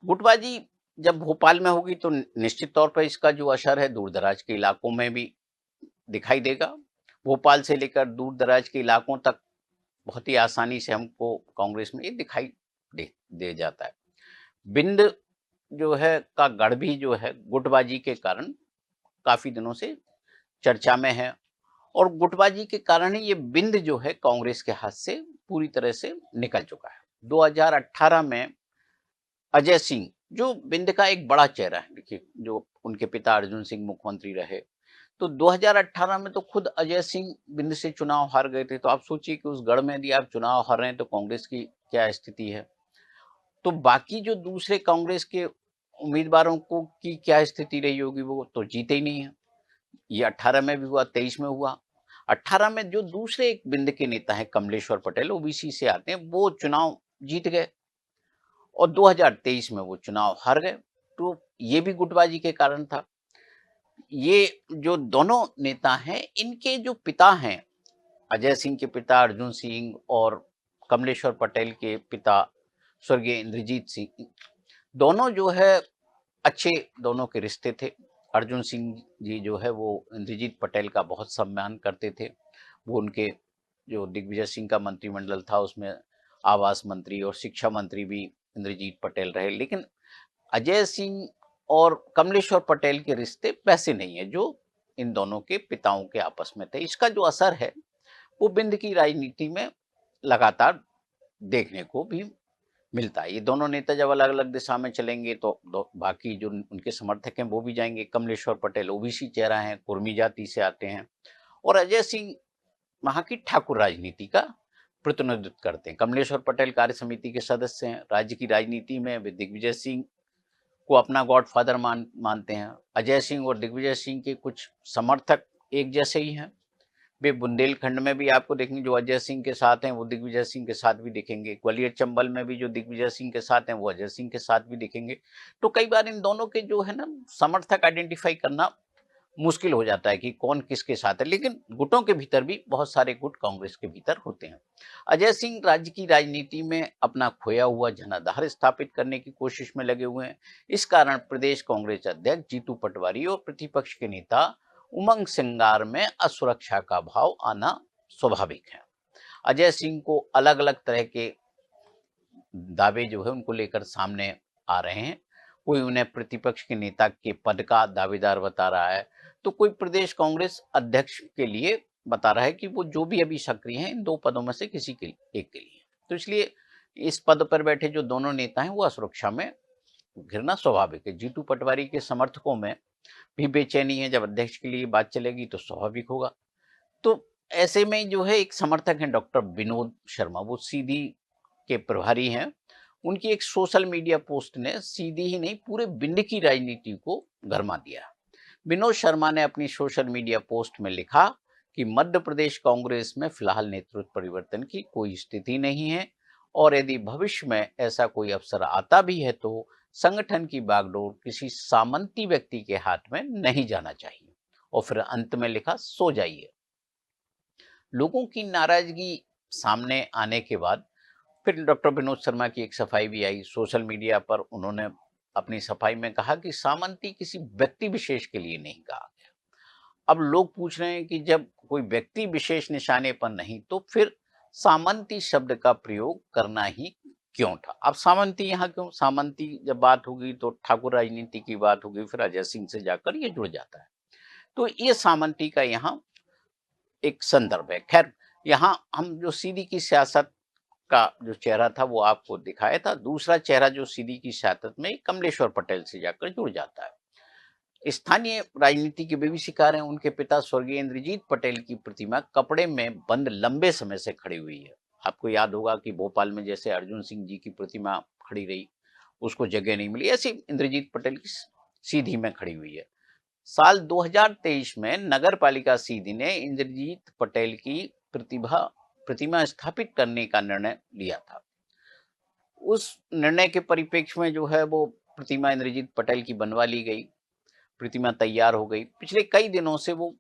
गुटबाजी जब भोपाल में होगी तो निश्चित तौर पर इसका जो असर है दूर-दराज के इलाकों में भी दिखाई देगा। भोपाल से लेकर दूर-दराज के इलाकों तक बहुत ही आसानी से हमको कांग्रेस में ये दिखाई दे दे जाता है। बिंद जो है का गढ़ भी जो है गुटबाजी के कारण काफ़ी दिनों से चर्चा में है और गुटबाजी के कारण ही ये बिंद जो है कांग्रेस के हाथ से पूरी तरह से निकल चुका है। 2018 में अजय सिंह जो बिंद का एक बड़ा चेहरा है, देखिए जो उनके पिता अर्जुन सिंह मुख्यमंत्री रहे, तो 2018 में तो खुद अजय सिंह बिंद से चुनाव हार गए थे। तो आप सोचिए कि उस गढ़ में यदि आप चुनाव हार रहे हैं तो कांग्रेस की क्या स्थिति है। तो बाकी जो दूसरे कांग्रेस के उम्मीदवारों को की क्या स्थिति रही होगी, वो तो जीते ही नहीं है। ये 18 में भी हुआ, 23 में हुआ। 18 में जो दूसरे एक बिंद के नेता हैं कमलेश्वर पटेल, ओबीसी से आते हैं, वो चुनाव जीत गए और 2023 में वो चुनाव हार गए। तो ये भी गुटबाजी के कारण था। ये जो दोनों नेता हैं, इनके जो पिता हैं, अजय सिंह के पिता अर्जुन सिंह और कमलेश्वर पटेल के पिता स्वर्गीय इंद्रजीत सिंह, दोनों जो है अच्छे दोनों के रिश्ते थे। अर्जुन सिंह जी जो है वो इंद्रजीत पटेल का बहुत सम्मान करते थे। वो उनके जो दिग्विजय सिंह का मंत्रिमंडल था उसमें आवास मंत्री और शिक्षा मंत्री भी इंद्रजीत पटेल रहे। लेकिन अजय सिंह और कमलेश्वर पटेल के रिश्ते वैसे नहीं है जो इन दोनों के पिताओं के आपस में थे। इसका जो असर है वो बिंद की राजनीति में लगातार देखने को भी मिलता है। ये दोनों नेता जब अलग-अलग दिशा में चलेंगे तो बाकी जो उनके समर्थक हैं वो भी जाएंगे। कमलेश्वर पटेल ओबीसी चेहरा है, कुर्मी जाति से आते हैं और अजय सिंह वहाँ की ठाकुर राजनीति का प्रतिनिधित्व करते हैं। कमलेश्वर पटेल कार्य समिति के सदस्य हैं। राज्य की राजनीति में वे दिग्विजय सिंह को अपना गॉडफादर मानते हैं। अजय सिंह और दिग्विजय सिंह के कुछ समर्थक एक जैसे ही हैं। वे बुंदेलखंड में भी आपको देखेंगे जो अजय सिंह के साथ हैं, वो दिग्विजय सिंह के साथ भी दिखेंगे। ग्वालियर चंबल में भी जो दिग्विजय सिंह के साथ हैं, वो अजय सिंह के साथ भी दिखेंगे। तो कई बार इन दोनों के जो है ना समर्थक आइडेंटिफाई करना मुश्किल हो जाता है कि कौन किसके साथ है। लेकिन गुटों के भीतर भी बहुत सारे गुट कांग्रेस के भीतर होते हैं। अजय सिंह राज्य की राजनीति में अपना खोया हुआ जनाधार स्थापित करने की कोशिश में लगे हुए हैं। इस कारण प्रदेश कांग्रेस अध्यक्ष जीतू पटवारी और प्रतिपक्ष के नेता उमंग सिंगार में असुरक्षा का भाव आना स्वाभाविक है। अजय सिंह को अलग अलग तरह के दावे जो है उनको लेकर सामने आ रहे हैं। कोई उन्हें प्रतिपक्ष के नेता के पद का दावेदार बता रहा है, तो कोई प्रदेश कांग्रेस अध्यक्ष के लिए बता रहा है कि वो जो भी अभी सक्रिय हैं इन दो पदों में से किसी के एक के लिए। तो इसलिए इस पद पर बैठे जो दोनों नेता हैं वो असुरक्षा में घिरना स्वाभाविक है। जीतू पटवारी के समर्थकों में भी बेचैनी है। जब अध्यक्ष के लिए बात चलेगी तो स्वाभाविक होगा। तो ऐसे में जो है एक समर्थक हैं डॉक्टर विनोद शर्मा, वो सीधी के प्रभारी हैं। उनकी एक सोशल मीडिया पोस्ट ने सीधी ही नहीं पूरे बिंड की राजनीति को गरमा दिया। विनोद शर्मा ने अपनी सोशल मीडिया पोस्ट में लिखा कि मध्य प्रदेश कांग्रेस में फिलहाल नेतृत्व परिवर्तन की कोई स्थिति नहीं है और यदि भविष्य में ऐसा कोई अवसर आता भी है तो संगठन की बागडोर किसी सामंती व्यक्ति के हाथ में नहीं जाना चाहिए। और फिर अंत में लिखा, सो जाइए। लोगों की नाराजगी सामने आने के बाद फिर डॉक्टर विनोद शर्मा की एक सफाई भी आई सोशल मीडिया पर। उन्होंने अपनी सफाई में कहा कि सामंती किसी व्यक्ति विशेष के लिए नहीं कहा गया। अब लोग पूछ रहे हैं कि जब कोई व्यक्ति विशेष निशाने पर नहीं तो फिर सामंती शब्द का प्रयोग करना ही क्यों था। अब सामंती यहाँ क्यों, सामंती जब बात होगी तो ठाकुर राजनीति की बात होगी, फिर अजय सिंह से जाकर ये जुड़ जाता है। तो ये सामंती का यहाँ एक संदर्भ है। खैर, यहाँ हम जो सीधी की सियासत का जो चेहरा था वो आपको दिखाया था। दूसरा चेहरा जो सीधी की सियासत में कमलेश्वर पटेल से जाकर जुड़ जाता है। स्थानीय राजनीति के वे भी शिकार हैं। उनके पिता स्वर्गीय इंद्रजीत पटेल की प्रतिमा कपड़े में बंद लंबे समय से खड़ी हुई है। आपको याद होगा कि भोपाल में जैसे अर्जुन सिंह जी की प्रतिमा खड़ी रही, उसको जगह नहीं मिली, ऐसी इंद्रजीत पटेल की सीधी में खड़ी हुई है। साल 2023 में नगर पालिका सीधी ने इंद्रजीत पटेल की प्रतिमा स्थापित करने का निर्णय लिया था। उस निर्णय के परिप्रेक्ष्य में जो है वो प्रतिमा इंद्रजीत पटेल की बनवा ली गई। प्रतिमा तैयार हो गई। पिछले कई दिनों से वो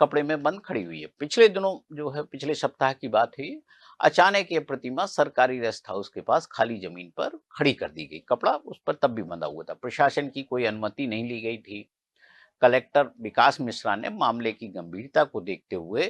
कपड़े में बंद खड़ी हुई है। पिछले दिनों जो है, पिछले सप्ताह की बात है ये, अचानक ये प्रतिमा सरकारी रेस्ट हाउस के पास खाली जमीन पर खड़ी कर दी गई। कपड़ा उस पर तब भी बंधा हुआ था। प्रशासन की कोई अनुमति नहीं ली गई थी। कलेक्टर विकास मिश्रा ने मामले की गंभीरता को देखते हुए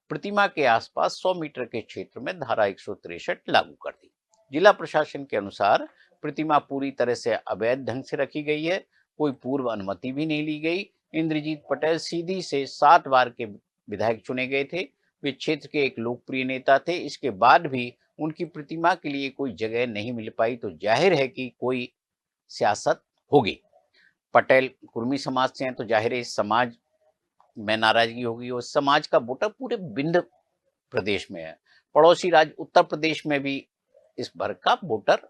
प्रतिमा के आसपास 100 मीटर के क्षेत्र में धारा 163 लागू कर दी। जिला प्रशासन के अनुसार प्रतिमा पूरी तरह से अवैध ढंग से रखी गई है। कोई पूर्व अनुमति भी नहीं ली गई। इंद्रजीत पटेल सीधी से 7 बार के विधायक चुने गए थे। वे क्षेत्र के एक लोकप्रिय नेता थे। इसके बाद भी उनकी प्रतिमा के लिए कोई जगह नहीं मिल पाई, तो जाहिर है कि कोई सियासत होगी। पटेल कुर्मी समाज से हैं, तो जाहिर है इस समाज में नाराजगी होगी और समाज का वोटर पूरे विंध्य प्रदेश में है। पड़ोसी राज्य उत्तर प्रदेश में भी इस वर्ग का वोटर